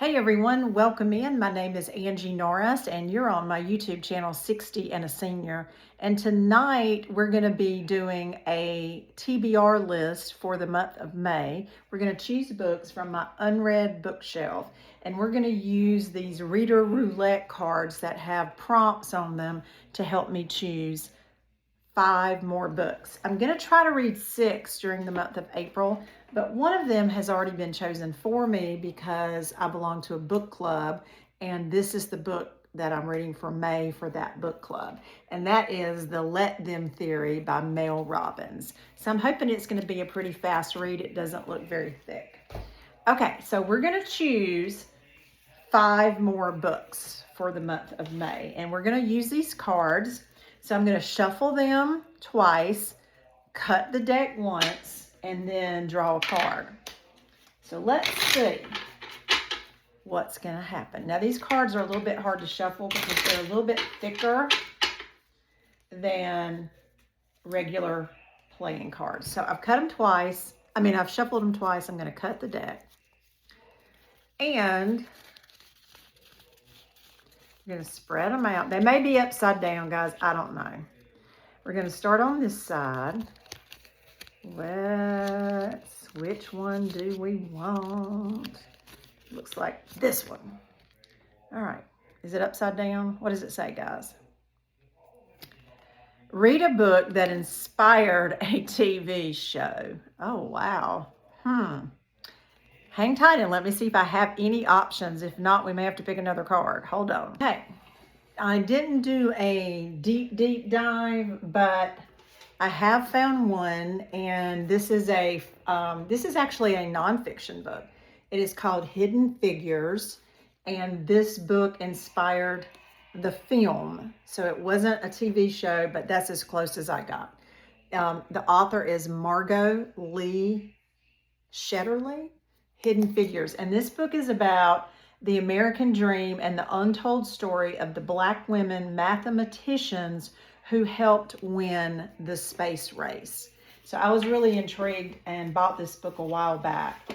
Hey everyone, welcome in. My name is Angie Norris and you're on my YouTube channel 60 and a Senior. And tonight we're going to be doing a TBR list for the month of May. We're going to choose books from my unread bookshelf and we're going to use these Reader Roulette cards that have prompts on them to help me choose 5 more books. I'm going to try to read 6 during the month of April, but one of them has already been chosen for me because I belong to a book club, and this is the book that I'm reading for May for that book club, and that is The Let Them Theory by Mel Robbins. So I'm hoping it's going to be a pretty fast read. It doesn't look very thick. Okay, so we're going to choose 5 more books for the month of May, and we're going to use these cards. So I'm going to shuffle them twice, cut the deck once, and then draw a card. So let's see what's going to happen. Now these cards are a little bit hard to shuffle because they're a little bit thicker than regular playing cards. So I've cut them twice. I've shuffled them twice. I'm going to cut the deck. And we're going to spread them out. They may be upside down, guys. I don't know. We're going to start on this side. Which one do we want? Looks like this one. All right. Is it upside down? What does it say, guys? Read a book that inspired a TV show. Oh, wow. Hang tight and let me see if I have any options. If not, we may have to pick another card. Hold on. Okay. I didn't do a deep dive, but I have found one, and this is actually a nonfiction book. It is called Hidden Figures, and this book inspired the film. So it wasn't a TV show, but that's as close as I got. The author is Margot Lee Shetterly. Hidden Figures. And this book is about the American dream and the untold story of the Black women mathematicians who helped win the space race. So I was really intrigued and bought this book a while back.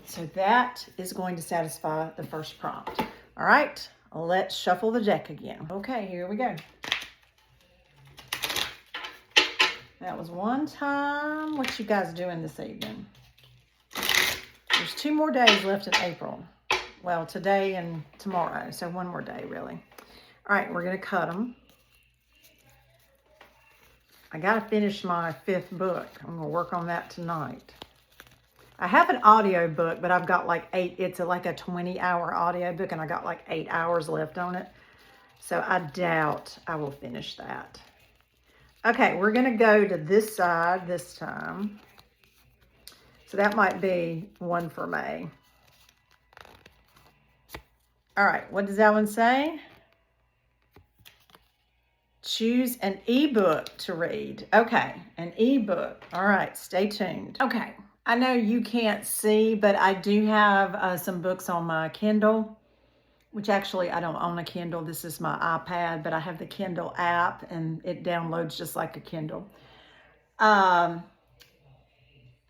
So that is going to satisfy the first prompt. All right, let's shuffle the deck again. Okay, here we go. That was one time. What you guys doing this evening? There's 2 more days left in April. Well, today and tomorrow, so 1 more day, really. All right, we're going to cut them. I got to finish my 5th book. I'm going to work on that tonight. I have an audio book, but I've got like 8. It's like a 20-hour audio book, and I got like 8 hours left on it. So I doubt I will finish that. Okay, we're going to go to this side this time. So that might be one for May. All right, what does that one say? Choose an ebook to read. Okay, an ebook. All right, stay tuned. Okay, I know you can't see, but I do have some books on my Kindle, which actually I don't own a Kindle. This is my iPad, but I have the Kindle app, and it downloads just like a Kindle.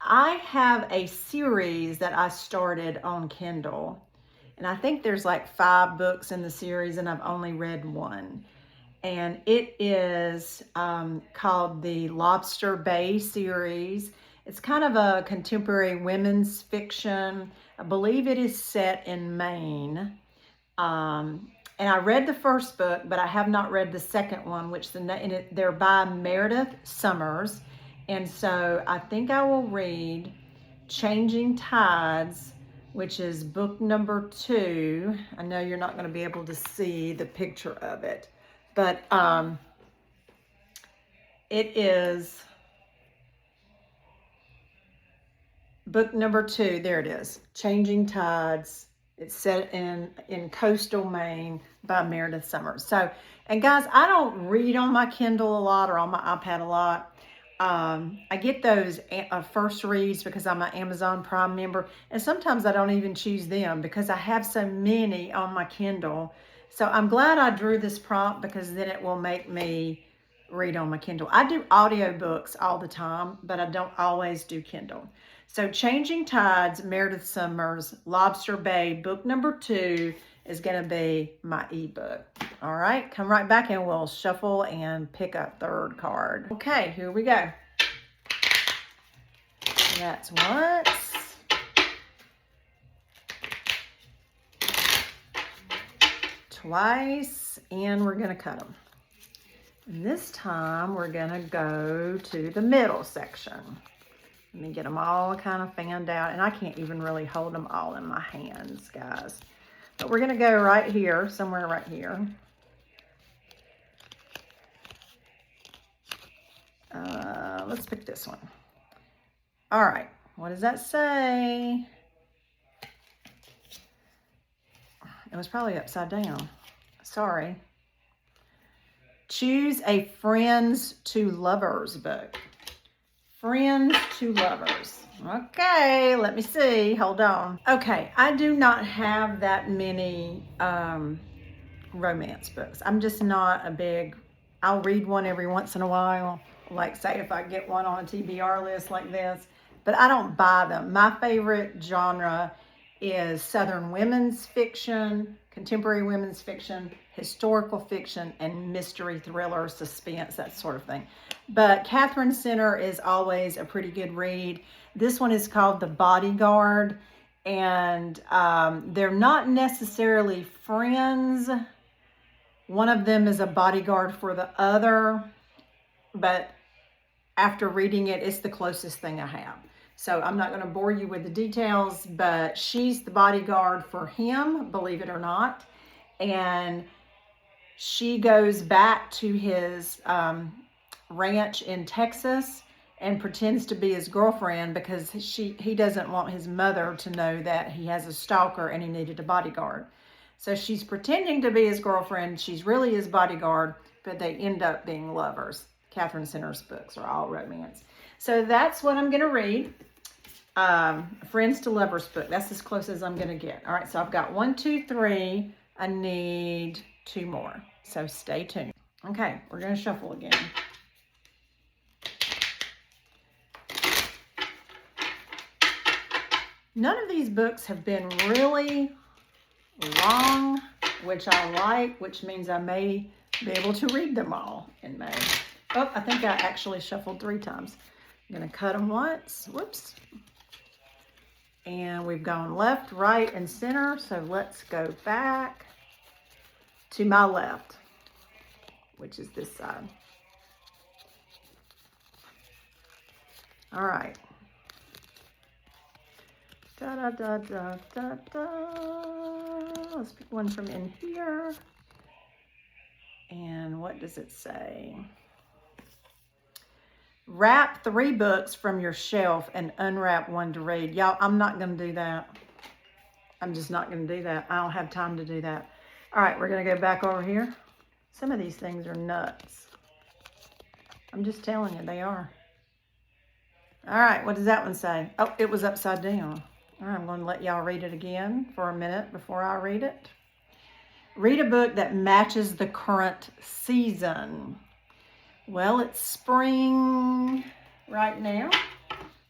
I have a series that I started on Kindle, and I think there's like 5 books in the series, and I've only read 1. And it is called the Lobster Bay series. It's kind of a contemporary women's fiction. I believe it is set in Maine. And I read the first book, but I have not read the second one, which they're by Meredith Summers. And so I think I will read Changing Tides, which is book number 2. I know you're not going to be able to see the picture of it, but it is book number 2. There it is, Changing Tides. It's set in coastal Maine by Meredith Summers. So, and guys, I don't read on my Kindle a lot or on my iPad a lot. I get those first reads because I'm an Amazon Prime member, and sometimes I don't even choose them because I have so many on my Kindle. So I'm glad I drew this prompt because then it will make me read on my Kindle. I do audiobooks all the time, but I don't always do Kindle. So Changing Tides, Meredith Summers, Lobster Bay, book number 2 is going to be my ebook. All right, come right back and we'll shuffle and pick a third card. Okay, here we go. That's once. Twice, and we're going to cut them. And this time we're going to go to the middle section. Let me get them all kind of fanned out, and I can't even really hold them all in my hands, guys. But we're going to go right here, somewhere right here. Let's pick this one. All right, what does that say? It was probably upside down. Sorry. Choose a Friends to Lovers book. Friends to Lovers. Okay, let me see. Hold on. Okay, I do not have that many romance books. I'm just not a big, I'll read one every once in a while. Like say if I get one on a TBR list like this, but I don't buy them. My favorite genre is Southern women's fiction, contemporary women's fiction, historical fiction, and mystery, thriller, suspense, that sort of thing. But Catherine Center is always a pretty good read. This one is called The Bodyguard, and they're not necessarily friends. One of them is a bodyguard for the other, but after reading it, it's the closest thing I have. So I'm not going to bore you with the details, but she's the bodyguard for him, believe it or not. And she goes back to his ranch in Texas and pretends to be his girlfriend because he doesn't want his mother to know that he has a stalker and he needed a bodyguard. So she's pretending to be his girlfriend. She's really his bodyguard, but they end up being lovers. Catherine Center's books are all romance. So that's what I'm going to read. Friends to Lovers book. That's as close as I'm going to get. All right, so I've got 1, 2, 3. I need 2 more. So stay tuned. Okay, we're going to shuffle again. None of these books have been really long, which I like, which means I may be able to read them all in May. Oh, I think I actually shuffled 3 times. I'm going to cut them once. Whoops. And we've gone left, right, and center. So let's go back to my left, which is this side. All right. Da, da, da, da, da, da. Let's pick one from in here. And what does it say? Wrap 3 books from your shelf and unwrap 1 to read. Y'all, I'm not going to do that. I'm just not going to do that. I don't have time to do that. All right, we're going to go back over here. Some of these things are nuts. I'm just telling you, they are. All right, what does that one say? Oh, it was upside down. All right, I'm going to let y'all read it again for a minute before I read it. Read a book that matches the current season. Well, it's spring right now.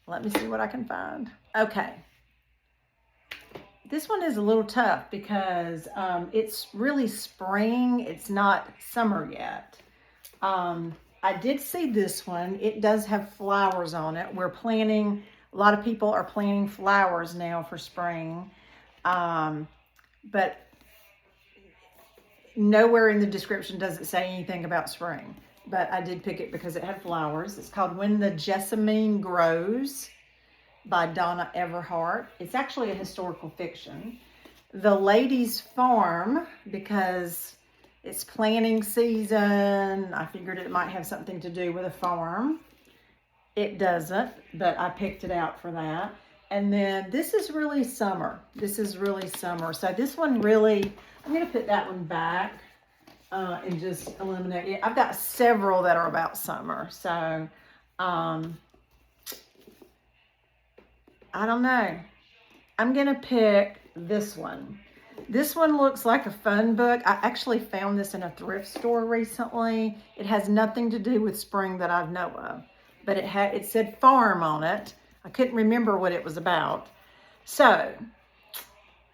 Let me see what I can find. Okay. This one is a little tough because it's really spring. It's not summer yet. I did see this one. It does have flowers on it. We're planting, a lot of people are planting flowers now for spring. But nowhere in the description does it say anything about spring. But I did pick it because it had flowers. It's called When the Jessamine Grows by Donna Everhart. It's actually a historical fiction. The Lady's Farm, because it's planting season. I figured it might have something to do with a farm. It doesn't, but I picked it out for that. And then this is really summer. This is really summer. So this one really, I'm going to put that one back. And just eliminate it. I've got several that are about summer. So, I don't know. I'm going to pick this one. This one looks like a fun book. I actually found this in a thrift store recently. It has nothing to do with spring that I know of. But it said farm on it. I couldn't remember what it was about. So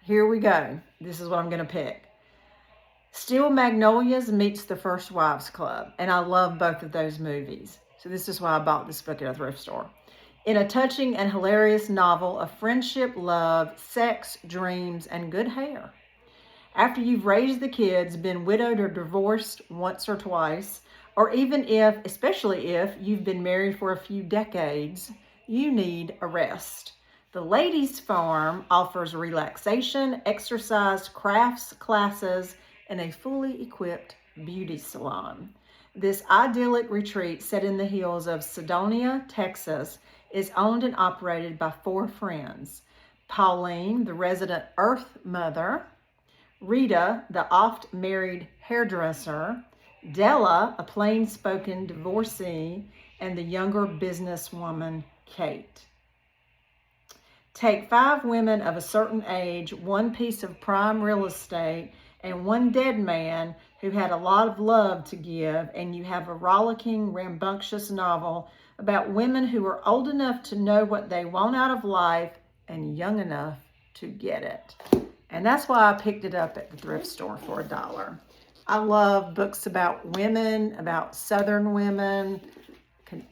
here we go. This is what I'm going to pick. Steel Magnolias meets The First Wives Club. And I love both of those movies. So this is why I bought this book at a thrift store. In a touching and hilarious novel of friendship, love, sex, dreams, and good hair. After you've raised the kids, been widowed or divorced once or twice, or even if, especially if, you've been married for a few decades, you need a rest. The Ladies' Farm offers relaxation, exercise, crafts classes, and a fully equipped beauty salon. This idyllic retreat set in the hills of Sedonia, Texas, is owned and operated by 4 friends. Pauline, the resident Earth Mother, Rita, the oft-married hairdresser, Della, a plain-spoken divorcee, and the younger businesswoman, Kate. Take 5 women of a certain age, 1 piece of prime real estate, and 1 dead man who had a lot of love to give, and you have a rollicking, rambunctious novel about women who are old enough to know what they want out of life and young enough to get it. And that's why I picked it up at the thrift store for $1. I love books about women, about Southern women,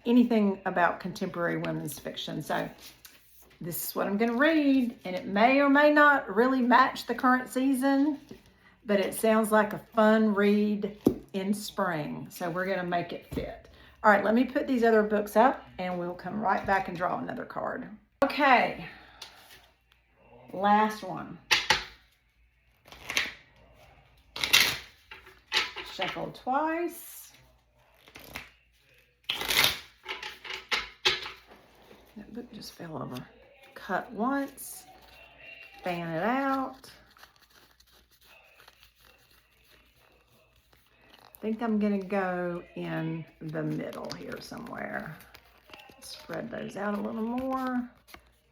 anything about contemporary women's fiction. So this is what I'm going to read, and it may or may not really match the current season, but it sounds like a fun read in spring. So we're going to make it fit. All right, let me put these other books up, and we'll come right back and draw another card. Okay, last one. Shuffle twice. That book just fell over. Cut once. Fan it out. I think I'm going to go in the middle here somewhere. Spread those out a little more.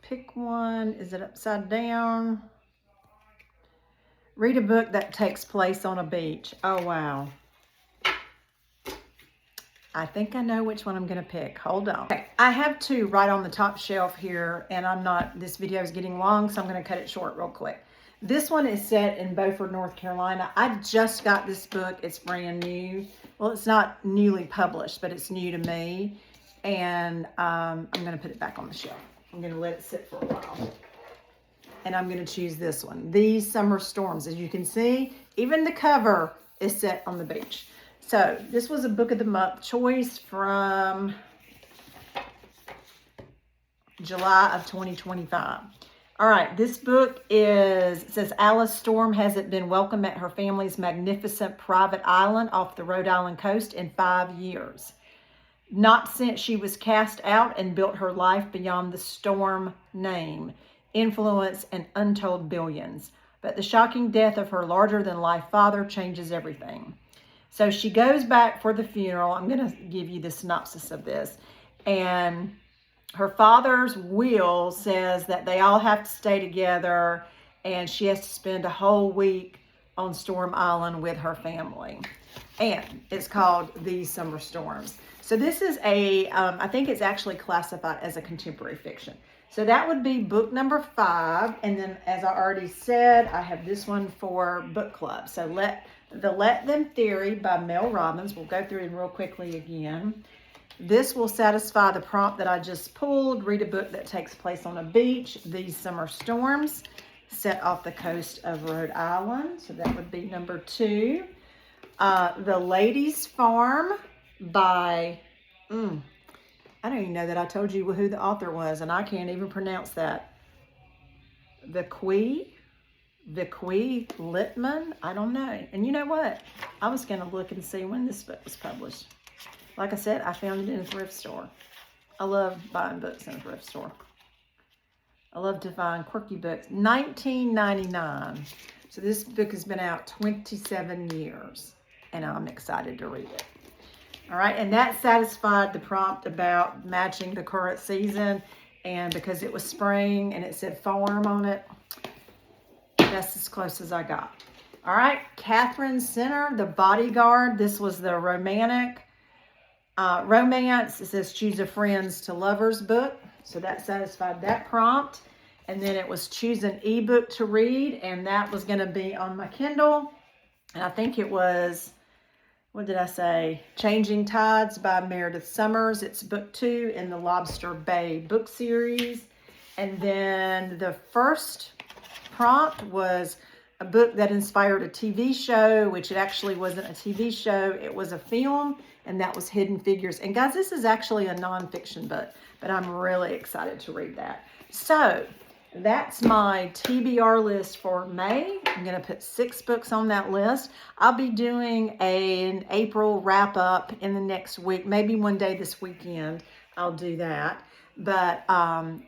Pick one. Is it upside down? Read a book that takes place on a beach. Oh, wow. I think I know which one I'm going to pick. Hold on. Okay, I have 2 right on the top shelf here, and this video is getting long, so I'm going to cut it short real quick. This one is set in Beaufort, North Carolina. I just got this book. It's brand new. Well, it's not newly published, but it's new to me. And I'm going to put it back on the shelf. I'm going to let it sit for a while. And I'm going to choose this one. These Summer Storms. As you can see, even the cover is set on the beach. So this was a book of the month choice from July of 2025. All right, this book says Alice Storm hasn't been welcome at her family's magnificent private island off the Rhode Island coast in 5 years. Not since she was cast out and built her life beyond the Storm name, influence, and untold billions. But the shocking death of her larger-than-life father changes everything. So she goes back for the funeral. I'm going to give you the synopsis of this. And her father's will says that they all have to stay together, and she has to spend a whole week on Storm Island with her family. And it's called These Summer Storms. So this is I think it's actually classified as a contemporary fiction. So that would be book number 5. And then, as I already said, I have this one for book club. So The Let Them Theory by Mel Robbins. We'll go through it real quickly again. This will satisfy the prompt that I just pulled. Read a book that takes place on a beach. These Summer Storms, set off the coast of Rhode Island. So that would be number 2. The Ladies' Farm by, I don't even know that I told you who the author was, and I can't even pronounce that. Vicki Littman? I don't know. And you know what? I was going to look and see when this book was published. Like I said, I found it in a thrift store. I love buying books in a thrift store. I love to find quirky books. 1999. So this book has been out 27 years, and I'm excited to read it. All right, and that satisfied the prompt about matching the current season, and because it was spring and it said farm on it, that's as close as I got. All right, Catherine Center, The Bodyguard. This was the romantic romance. It says choose a friends to lovers book. So that satisfied that prompt. And then it was choose an ebook to read, and that was going to be on my Kindle. And I think it was, what did I say? Changing Tides by Meredith Summers. It's book 2 in the Lobster Bay book series. And then the first prompt was a book that inspired a TV show, which it actually wasn't a TV show. It was a film, and that was Hidden Figures. And guys, this is actually a nonfiction book, but I'm really excited to read that. So that's my TBR list for May. I'm going to put 6 books on that list. I'll be doing an April wrap up in the next week. Maybe one day this weekend I'll do that. But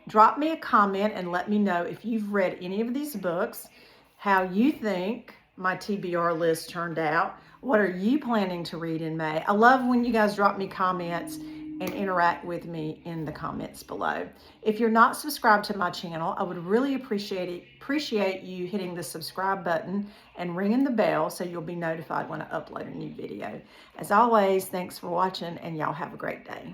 drop me a comment and let me know if you've read any of these books, how you think my TBR list turned out. What are you planning to read in May? I love when you guys drop me comments and interact with me in the comments below. If you're not subscribed to my channel, I would really appreciate you hitting the subscribe button and ringing the bell so you'll be notified when I upload a new video. As always, thanks for watching, and y'all have a great day.